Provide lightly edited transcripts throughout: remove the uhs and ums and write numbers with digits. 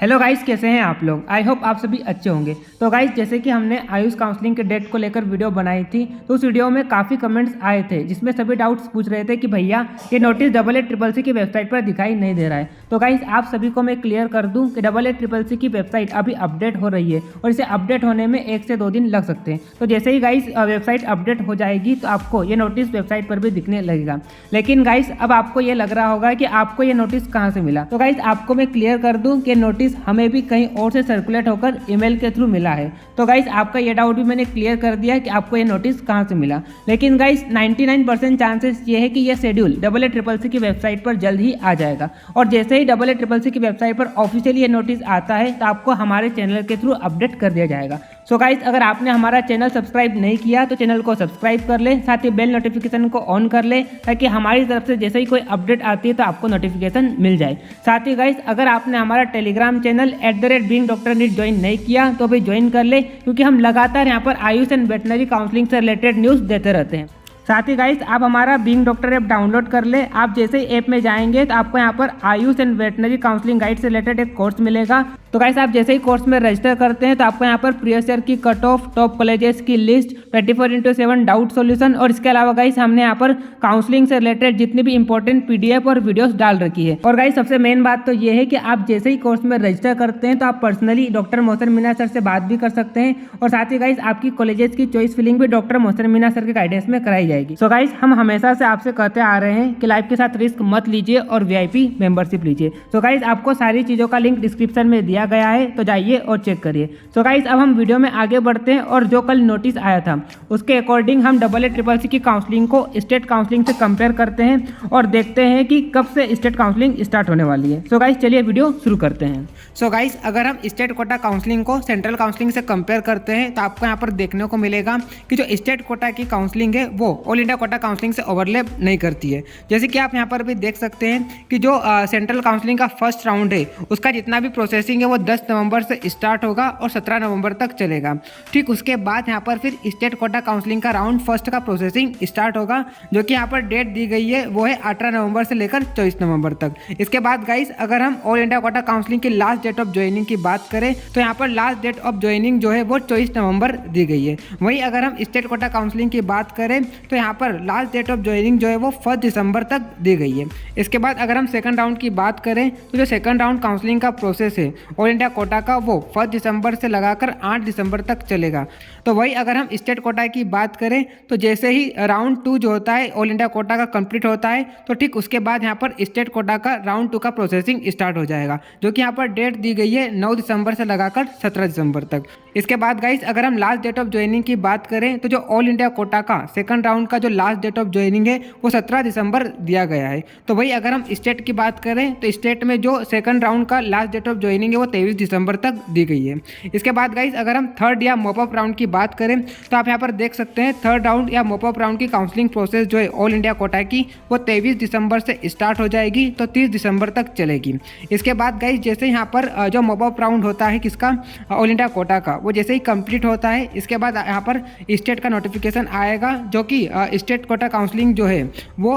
Hello guys, कैसे हैं आप लोग। आई होप आप सभी अच्छे होंगे। तो गाइस, जैसे कि हमने आयुष काउंसलिंग के डेट को लेकर वीडियो बनाई थी, तो उस वीडियो में काफ़ी कमेंट्स आए थे जिसमें सभी डाउट्स पूछ रहे थे कि भैया ये नोटिस AA CCC की वेबसाइट पर दिखाई नहीं दे रहा है। तो गाइस, आप सभी को मैं क्लियर कर दूं कि AA CCC की वेबसाइट अभी अपडेट हो रही है और इसे अपडेट होने में 1 से 2 दिन लग सकते हैं। तो जैसे ही गाइस वेबसाइट अपडेट हो जाएगी तो आपको ये नोटिस वेबसाइट पर भी दिखने लगेगा। लेकिन गाइस, अब आपको ये लग रहा होगा कि आपको ये नोटिस कहाँ से मिला। तो गाइस, आपको मैं क्लियर कर दूं कि नोटिस हमें भी कहीं और से सर्कुलेट होकर ईमेल के थ्रू मिला है। तो गाइस, आपका ये डाउट भी मैंने क्लियर कर दिया कि आपको ये नोटिस कहाँ से मिला। लेकिन गाइस, 99% चांसेस ये है कि ये शेड्यूल AA CCC की वेबसाइट पर जल्द ही आ जाएगा। और जैसे ही AA CCC की वेबसाइट पर ऑफिशियली ये नोटिस आता है तो आपको हमारे चैनल के थ्रू अपडेट कर दिया जाएगा। सो गाइस, अगर आपने हमारा चैनल सब्सक्राइब नहीं किया तो चैनल को सब्सक्राइब कर ले, साथ ही बेल नोटिफिकेशन को ऑन कर ले ताकि हमारी तरफ से जैसे ही कोई अपडेट आती है तो आपको नोटिफिकेशन मिल जाए। साथ ही गाइस, अगर आपने हमारा टेलीग्राम चैनल @beingdoctorneet ज्वाइन नहीं किया तो अभी ज्वाइन कर ले, क्योंकि हम लगातार यहाँ पर आयुष एंड वेटनरी काउंसलिंग से रिलेटेड न्यूज़ देते रहते हैं। साथ ही गाइस, आप हमारा बीइंग डॉक्टर ऐप डाउनलोड कर ले। आप जैसे ही ऐप में जाएंगे तो आपको यहाँ पर Ayush and veterinary counselling guide से रिलेटेड एक कोर्स मिलेगा। तो गाइस, आप जैसे ही कोर्स में रजिस्टर करते हैं तो आपको यहाँ पर प्रीवियस ईयर की कट ऑफ, टॉप कॉलेजेस की लिस्ट, 24/7 डाउट सॉल्यूशन और इसके अलावा गाइस हमने यहाँ पर काउंसलिंग से रिलेटेड जितनी भी इंपॉर्टेंट PDF और वीडियोस डाल रखी है। और गाइस, सबसे मेन बात तो ये है कि आप जैसे ही कोर्स में रजिस्टर करते हैं तो आप personally doctor Mohsin Meena sir से बात भी कर सकते हैं। और साथ ही गाइस, आपकी कॉलेजेस की चॉइस फिलिंग भी डॉक्टर मोहसिन मीना सर के गाइडेंस में कराई जाएगी। सो गाइस, हम हमेशा से आपसे कहते आ रहे हैं कि लाइफ के साथ रिस्क मत लीजिए और VIP मेंबरशिप लीजिए। सो गाइस, आपको सारी चीज़ों का लिंक डिस्क्रिप्शन में दिया गया है, तो जाइए और चेक करिए। सो गाइस, अब हम वीडियो में आगे बढ़ते हैं और जो कल नोटिस आया था उसके अकॉर्डिंग हम AA CCC की काउंसलिंग को स्टेट काउंसलिंग से कंपेयर करते हैं और देखते हैं कि कब से स्टेट काउंसलिंग स्टार्ट होने वाली है। सो गाइस, चलिए वीडियो शुरू करते हैं। सो गाइस, अगर हम स्टेट कोटा काउंसलिंग को सेंट्रल काउंसलिंग से कंपेयर करते हैं तो आपको यहाँ पर देखने को मिलेगा कि जो स्टेट कोटा की काउंसलिंग है वो ऑल इंडिया कोटा काउंसलिंग से ओवरलैप नहीं करती है। जैसे कि आप यहाँ पर भी देख सकते हैं कि जो सेंट्रल काउंसलिंग का फर्स्ट राउंड है उसका जितना भी प्रोसेसिंग है वो 10 नवंबर से स्टार्ट होगा और 17 नवंबर तक चलेगा। ठीक उसके बाद यहाँ पर फिर स्टेट कोटा काउंसलिंग का राउंड फर्स्ट का प्रोसेसिंग स्टार्ट होगा, जो कि यहाँ पर डेट दी गई है वो है 18 नवंबर से लेकर 24 नवंबर तक। इसके बाद गाइस, अगर हम ऑल इंडिया कोटा काउंसलिंग की लास्ट डेट ऑफ ज्वाइनिंग की बात करें तो यहाँ पर लास्ट डेट ऑफ ज्वाइनिंग जो है वो 24 नवंबर दी गई है। वहीं अगर हम स्टेट कोटा काउंसलिंग की बात करें तो यहाँ पर लास्ट डेट ऑफ ज्वाइनिंग जो है वो 1 दिसंबर तक दी गई है। इसके बाद अगर हम सेकंड राउंड की बात करें तो जो सेकंड राउंड काउंसलिंग का प्रोसेस है ऑल इंडिया कोटा का वो 1 दिसंबर से लगाकर 8 दिसंबर तक चलेगा। तो वही अगर हम स्टेट कोटा की बात करें तो जैसे ही राउंड 2 जो होता है ऑल इंडिया कोटा का कंप्लीट होता है तो ठीक उसके बाद यहाँ पर स्टेट कोटा का राउंड 2 का प्रोसेसिंग स्टार्ट हो जाएगा, जो कि यहाँ पर डेट दी गई है 9 दिसंबर से लगाकर 17 दिसंबर तक। इसके बाद गाइस, अगर हम लास्ट डेट ऑफ ज्वाइनिंग की बात करें तो जो ऑल इंडिया कोटा का सेकंड राउंड का जो लास्ट डेट ऑफ ज्वाइनिंग है वो 17 दिसंबर दिया गया है। तो वही अगर हम स्टेट की बात करें तो स्टेट में जो सेकंड राउंड का लास्ट डेट ऑफ ज्वाइनिंग है वो 23 दिसंबर तक दी गई है। इसके बाद गाइस, अगर हम थर्ड या मॉपअप राउंड की बात करें तो आप यहाँ पर देख सकते हैं थर्ड राउंड या मॉपअप राउंड की काउंसलिंग प्रोसेस जो है ऑल इंडिया कोटा की वो 23 दिसंबर से स्टार्ट हो जाएगी, तो 30 दिसंबर तक चलेगी। इसके बाद गाइस, जैसे यहाँ पर जो मॉपअप राउंड होता है किसका, ऑल इंडिया कोटा का, वो जैसे ही कंप्लीट होता है इसके बाद यहाँ पर स्टेट का नोटिफिकेशन आएगा, जो कि स्टेट कोटा काउंसलिंग जो है वो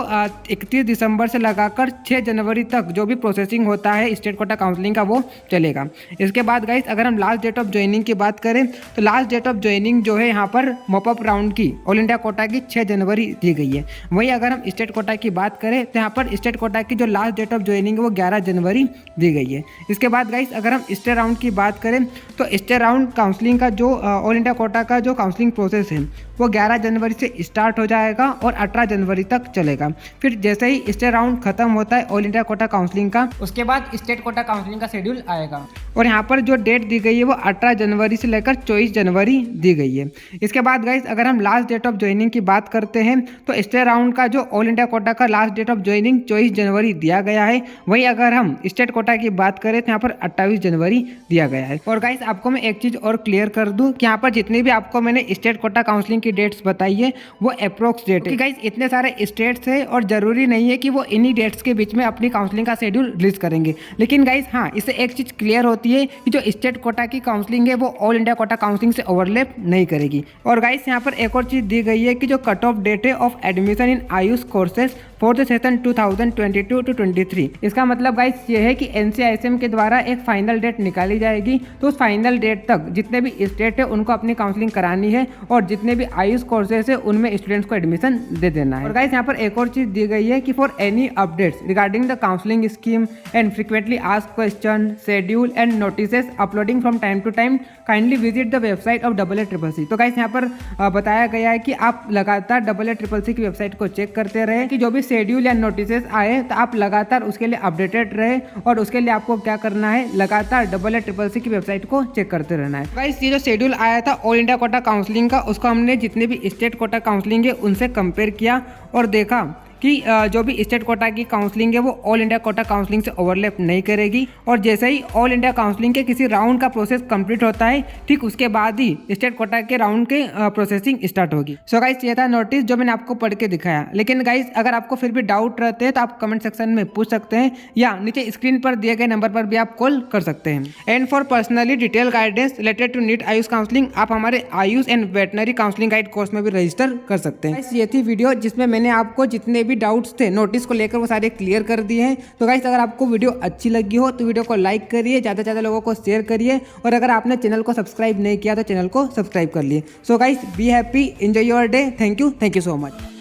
31 दिसंबर से लगाकर 6 जनवरी तक जो भी प्रोसेसिंग होता है स्टेट कोटा काउंसलिंग का वो चलेगा। इसके बाद गाइस, अगर हम लास्ट डेट ऑफ ज्वाइनिंग की बात करें तो लास्ट डेट ऑफ ज्वाइनिंग जो है यहाँ पर मॉपअप राउंड की ऑल इंडिया कोटा की 6 जनवरी दी गई है। वहीं अगर हम स्टेट कोटा की बात करें तो यहाँ पर स्टेट कोटा की जो लास्ट डेट ऑफ ज्वाइनिंग है वो 11 जनवरी दी गई है। इसके बाद गाइस, अगर हम स्टेट राउंड की बात करें तो स्टेट राउंड काउंसलिंग का जो ऑल इंडिया कोटा का जो काउंसलिंग प्रोसेस है वो 11 जनवरी से स्टार्ट हो जाएगा और 18 जनवरी तक चलेगा। फिर जैसे ही स्टेट राउंड खत्म होता है ऑल इंडिया कोटा काउंसलिंग का, उसके बाद स्टेट कोटा काउंसलिंग का शेड्यूल आएगा और यहाँ पर जो डेट दी गई है वो 18 जनवरी से लेकर 24 जनवरी दी गई है। इसके बाद गाइस, अगर हम लास्ट डेट ऑफ ज्वाइनिंग की बात करते हैं तो स्टेट राउंड का जो ऑल इंडिया कोटा का लास्ट डेट ऑफ ज्वाइनिंग 24 जनवरी दिया गया है। वहीं अगर हम स्टेट कोटा की बात करें तो यहाँ पर 28 जनवरी दिया गया है। और गाइस, आपको मैं एक चीज़ और क्लियर कर दूं कि यहाँ पर जितनी भी आपको मैंने स्टेट कोटा काउंसलिंग की डेट्स बताई है वो अप्रोक्स डेट है। गाइस, इतने सारे स्टेट्स है और जरूरी नहीं है कि वो इन्हीं डेट्स के बीच में अपनी काउंसलिंग का शेड्यूल रिलीज करेंगे। लेकिन गाइस, हाँ, इससे एक चीज़ क्लियर होती है कि जो स्टेट कोटा की काउंसलिंग है वो ऑल इंडिया कोटा काउंसलिंग से ओवरलैप नहीं करेगी। और गाइस, यहाँ पर एक और चीज़ दी गई है कि जो कट ऑफ डेट है of admission in Ayush courses for the session 2022 to 23। इसका मतलब गाइस ये है कि NCISM के द्वारा एक फाइनल डेट निकाली जाएगी, तो उस फाइनल डेट तक जितने भी स्टेट है उनको अपनी काउंसलिंग करानी है और जितने भी आयुष कोर्सेज है उनमें स्टूडेंट्स को एडमिशन दे देना है। और गाइस यहाँ पर एक और चीज दी गई है कि for any updates regarding the counselling scheme and frequently asked question, schedule and notices uploading from time to time kindly visit the website of AACCC। तो गाइस यहाँ पर बताया गया है कि आप लगातार AACCC की वेबसाइट को चेक करते रहे कि जो भी शेड्यूल या नोटिसेस आए तो आप लगातार उसके लिए अपडेटेड रहे, और उसके लिए आपको क्या करना है, लगातार AACCC की वेबसाइट को चेक करते रहना है। गाइस ये जो शेड्यूल आया था ऑल इंडिया कोटा काउंसलिंग का, उसको हमने जितने भी स्टेट कोटा काउंसलिंग है उनसे कंपेयर किया और देखा कि जो भी स्टेट कोटा की काउंसलिंग है वो ऑल इंडिया कोटा काउंसलिंग से ओवरलैप नहीं करेगी, और जैसे ही ऑल इंडिया काउंसलिंग के किसी राउंड का प्रोसेस कंप्लीट होता है ठीक उसके बाद ही स्टेट कोटा के राउंड के प्रोसेसिंग स्टार्ट होगी। सो गाइस ये था नोटिस जो मैंने आपको पढ़ के दिखाया। लेकिन गाइस अगर आपको फिर भी डाउट रहते हैं तो आप कमेंट सेक्शन में पूछ सकते हैं या नीचे स्क्रीन पर दिए गए नंबर पर भी आप कॉल कर सकते हैं। And for personally detail guidance related to NEET AYUSH counselling आप हमारे AYUSH and veterinary counselling guide course में भी रजिस्टर कर सकते हैं। ये थी वीडियो जिसमें मैंने आपको जितने भी डाउट्स थे नोटिस को लेकर वो सारे क्लियर कर दिए हैं। तो गाइस अगर आपको वीडियो अच्छी लगी हो तो वीडियो को लाइक करिए, ज़्यादा से ज़्यादा लोगों को शेयर करिए, और अगर आपने चैनल को सब्सक्राइब नहीं किया तो चैनल को सब्सक्राइब कर लिए। So guys be happy, enjoy your day, thank you so much.